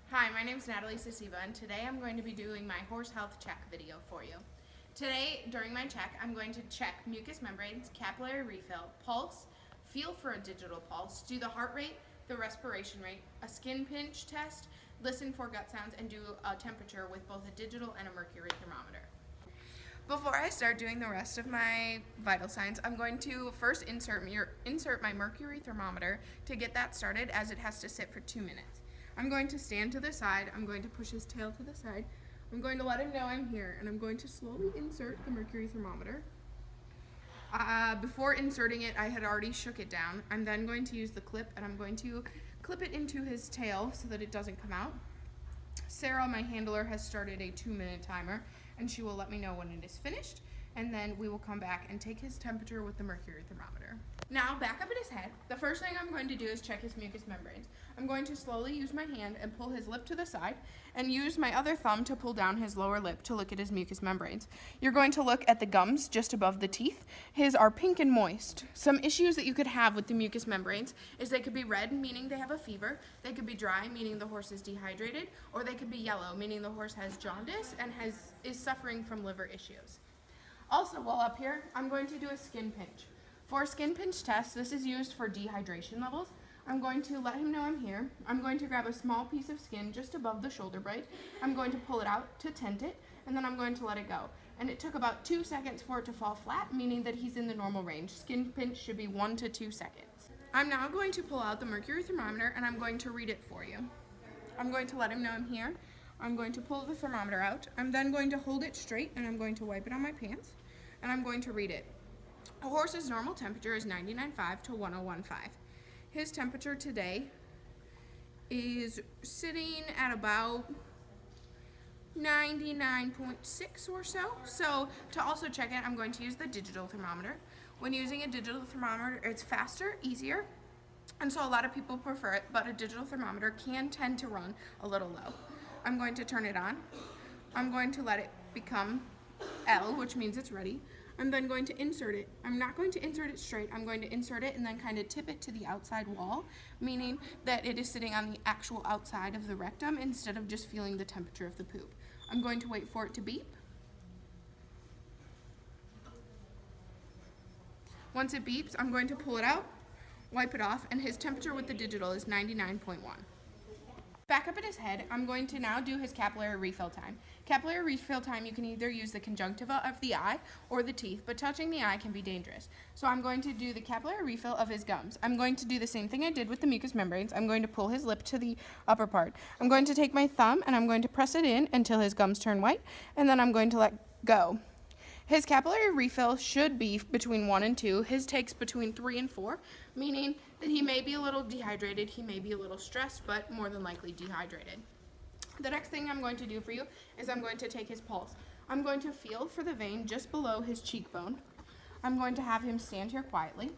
Hi, my name is Natalie Ciciva, and today I'm going to be doing my horse health check video for you. Today, during my check, I'm going to check mucous membranes, capillary refill, pulse, feel for a digital pulse, do the heart rate, the respiration rate, a skin pinch test, listen for gut sounds, and do a temperature with both a digital and a mercury thermometer. Before I start doing the rest of my vital signs, I'm going to first insert my mercury thermometer to get that started, as it has to sit for 2 minutes. I'm going to stand to the side, I'm going to push his tail to the side, I'm going to let him know I'm here, and I'm going to slowly insert the mercury thermometer. Before inserting it, I had already shook it down. I'm then going to use the clip, and I'm going to clip it into his tail so that it doesn't come out. Sarah, my handler, has started a 2-minute timer, and she will let me know when it is finished, and then we will come back and take his temperature with the mercury thermometer. Now, back up at his head, the first thing I'm going to do is check his mucous membranes. I'm going to slowly use my hand and pull his lip to the side, and use my other thumb to pull down his lower lip to look at his mucous membranes. You're going to look at the gums just above the teeth. His are pink and moist. Some issues that you could have with the mucous membranes is they could be red, meaning they have a fever. They could be dry, meaning the horse is dehydrated, or they could be yellow, meaning the horse has jaundice and is suffering from liver issues. Also, while up here, I'm going to do a skin pinch. For a skin pinch test, this is used for dehydration levels. I'm going to let him know I'm here. I'm going to grab a small piece of skin just above the shoulder blade. I'm going to pull it out to tent it, and then I'm going to let it go. And it took about 2 seconds for it to fall flat, meaning that he's in the normal range. Skin pinch should be 1 to 2 seconds. I'm now going to pull out the mercury thermometer, and I'm going to read it for you. I'm going to let him know I'm here. I'm going to pull the thermometer out. I'm then going to hold it straight, and I'm going to wipe it on my pants, and I'm going to read it. A horse's normal temperature is 99.5 to 101.5. His temperature today is sitting at about 99.6 or so. So to also check it, I'm going to use the digital thermometer. When using a digital thermometer, it's faster, easier, and so a lot of people prefer it, but a digital thermometer can tend to run a little low. I'm going to turn it on. I'm going to let it become L, which means it's ready. I'm then going to insert it. I'm not going to insert it straight. I'm going to insert it and then kind of tip it to the outside wall, meaning that it is sitting on the actual outside of the rectum instead of just feeling the temperature of the poop. I'm going to wait for it to beep. Once it beeps, I'm going to pull it out, wipe it off, and his temperature with the digital is 99.1. Back up at his head, I'm going to now do his capillary refill time. Capillary refill time, you can either use the conjunctiva of the eye or the teeth, but touching the eye can be dangerous. So I'm going to do the capillary refill of his gums. I'm going to do the same thing I did with the mucous membranes. I'm going to pull his lip to the upper part. I'm going to take my thumb and I'm going to press it in until his gums turn white, and then I'm going to let go. His capillary refill should be between 1 and 2. His takes between 3 and 4, meaning that he may be a little dehydrated, he may be a little stressed, but more than likely dehydrated. The next thing I'm going to do for you is I'm going to take his pulse. I'm going to feel for the vein just below his cheekbone. I'm going to have him stand here quietly.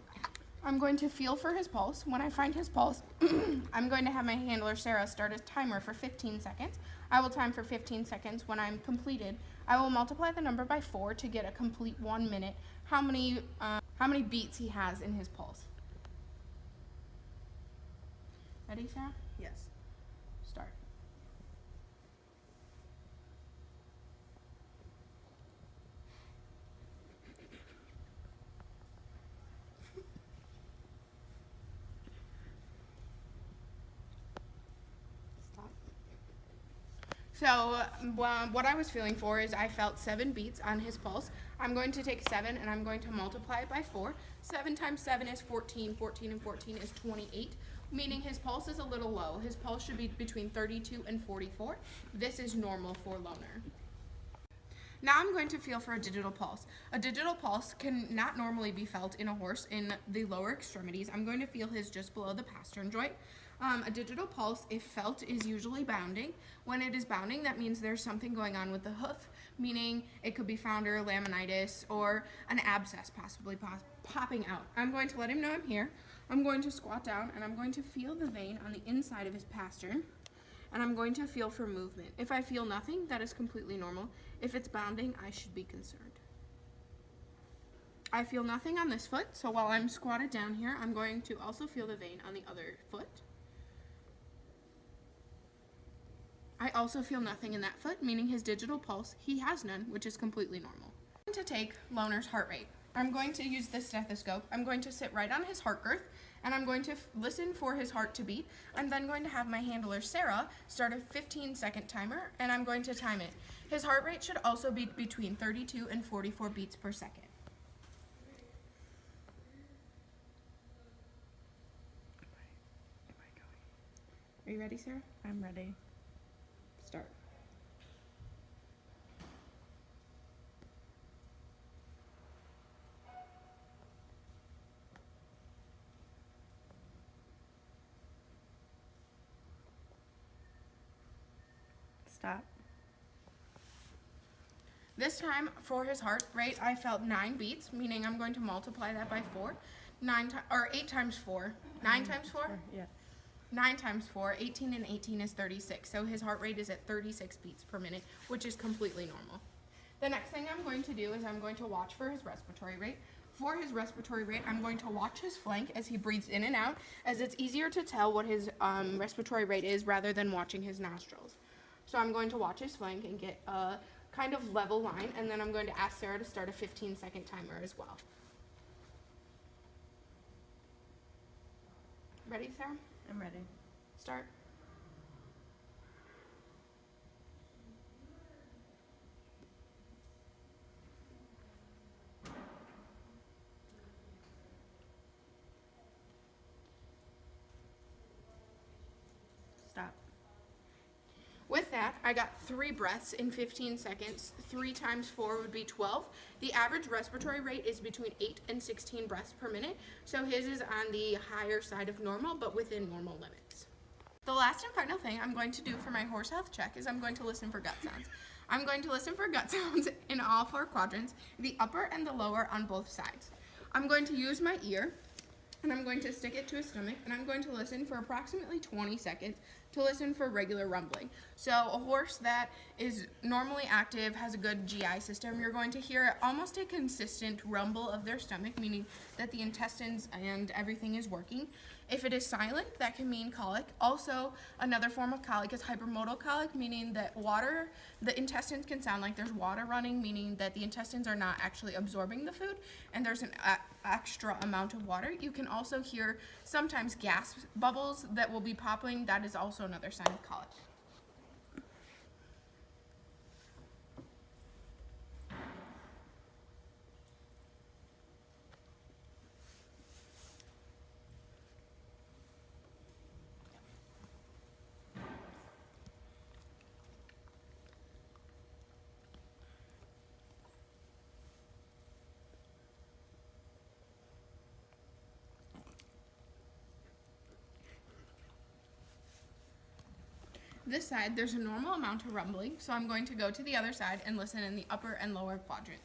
I'm going to feel for his pulse. When I find his pulse, I'm going to have my handler, Sarah, start a timer for 15 seconds. I will time for 15 seconds. When I'm completed, I will multiply the number by 4 to get a complete 1 minute, how many beats he has in his pulse. Ready, Sarah? Yes. Start. Stop. So what I was feeling for is I felt 7 beats on his pulse. I'm going to take 7 and I'm going to multiply it by 4. 7 times 7 is 14. 14 and 14 is 28, meaning his pulse is a little low. His pulse should be between 32 and 44. This is normal for loner. Now I'm going to feel for a digital pulse. A digital pulse can not normally be felt in a horse in the lower extremities. I'm going to feel his just below the pastern joint. A digital pulse, if felt, is usually bounding. When it is bounding, that means there's something going on with the hoof, meaning it could be founder, laminitis, or an abscess possibly popping out. I'm going to let him know I'm here. I'm going to squat down, and I'm going to feel the vein on the inside of his pastern, and I'm going to feel for movement. If I feel nothing, that is completely normal. If it's bounding, I should be concerned. I feel nothing on this foot, so while I'm squatted down here, I'm going to also feel the vein on the other foot. I also feel nothing in that foot, meaning his digital pulse, he has none, which is completely normal. I'm going to take Loner's heart rate. I'm going to use this stethoscope. I'm going to sit right on his heart girth, and I'm going to listen for his heart to beat. I'm then going to have my handler, Sarah, start a 15-second timer, and I'm going to time it. His heart rate should also be between 32 and 44 beats per second. Are you ready, Sarah? I'm ready. Start. Stop. This time, for his heart rate, I felt 9 beats, meaning I'm going to multiply that by 4. 8 times 4. 9 times 4? Yeah. 9 times 4, 18 and 18 is 36. So his heart rate is at 36 beats per minute, which is completely normal. The next thing I'm going to do is I'm going to watch for his respiratory rate. For his respiratory rate, I'm going to watch his flank as he breathes in and out, as it's easier to tell what his respiratory rate is rather than watching his nostrils. So I'm going to watch his flank and get a kind of level line, and then I'm going to ask Sarah to start a 15-second timer as well. Ready, Sarah? I'm ready. Start. Stop. With that, I got 3 breaths in 15 seconds. 3 times 4 would be 12. The average respiratory rate is between 8 and 16 breaths per minute, so his is on the higher side of normal, but within normal limits. The last and final thing I'm going to do for my horse health check is I'm going to listen for gut sounds. I'm going to listen for gut sounds in all 4 quadrants, the upper and the lower on both sides. I'm going to use my ear, and I'm going to stick it to his stomach, and I'm going to listen for approximately 20 seconds to listen for regular rumbling. So a horse that is normally active, has a good GI system, you're going to hear almost a consistent rumble of their stomach, meaning that the intestines and everything is working. If it is silent, that can mean colic. Also, another form of colic is hypermodal colic, meaning that the intestines can sound like there's water running, meaning that the intestines are not actually absorbing the food, and there's an extra amount of water. You can also hear sometimes gas bubbles that will be popping. That is also another sign of colic. This side, there's a normal amount of rumbling, so I'm going to go to the other side and listen in the upper and lower quadrants.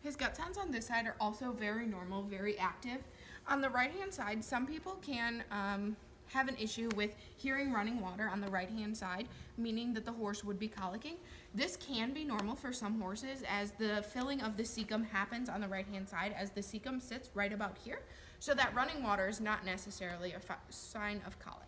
His gut sounds on this side are also very normal, very active. On the right-hand side, some people can have an issue with hearing running water on the right-hand side, meaning that the horse would be colicking. This can be normal for some horses as the filling of the cecum happens on the right-hand side as the cecum sits right about here. So that running water is not necessarily a sign of colic.